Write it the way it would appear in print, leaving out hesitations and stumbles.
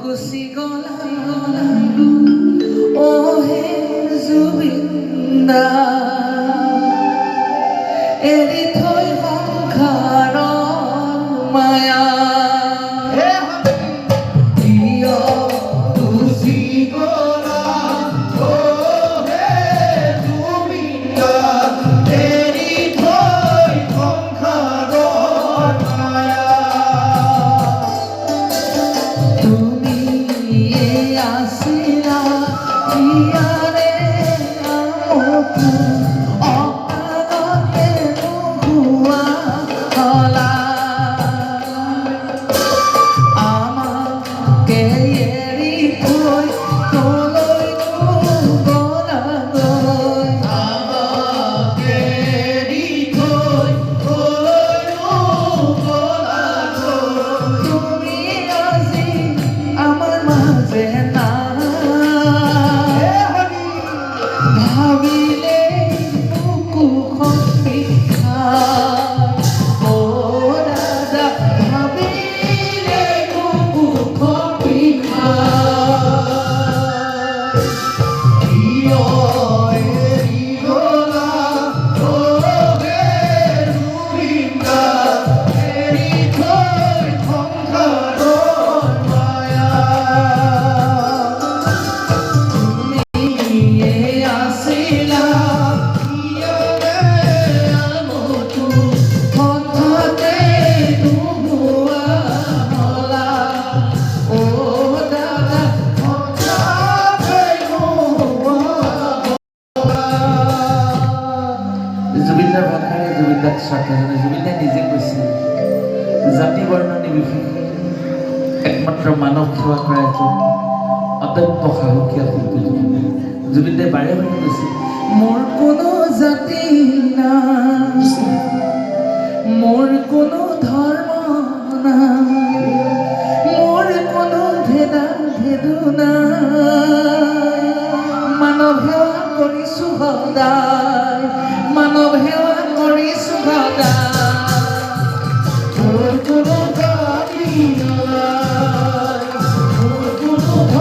গুচি গলা ও হে জুবিন্দা এৰি থৈ সংসাৰৰ মায়া কিয় গুচি গলা ও হে জুবিন্দা এৰি থৈ সংসাৰৰ মায়া তুমি আছিলা ইয়াৰে আমকো অকালতে নোহোৱা হলা আমাকে এৰি থৈ কলৈ গ'লাগৈ আমাকে এৰি থৈ কলৈ গ'লাগৈ তুমি আজি আমার মাঝে না ভাবিলে বুকুখন বিষায় ও রাজা ভাবিলে বুকুখন বিষায় কিয় এৰি গলা ও হে জুবিন্দা এৰি থৈ সংসাৰৰ মায়া আছিলা ইয়াৰে আমকো হঠাতে নোহোৱা হলা ও দাদা হঠাতে নোহোৱা জুবিনদাৰ ভাষাৰে জুবিনদাক শ্ৰদ্ধা জনাই জুবিনদাই নিজে কৈছিল জাতি বৰ্ণ নিৰ্বিশেষে একমাত্ৰ মানৱ সেৱা কৰা এজন অদম্য সাহসীয়া শিল্পী জুবিনদাই বাৰে বাৰে কৈছিল মোৰ কোনো জাতি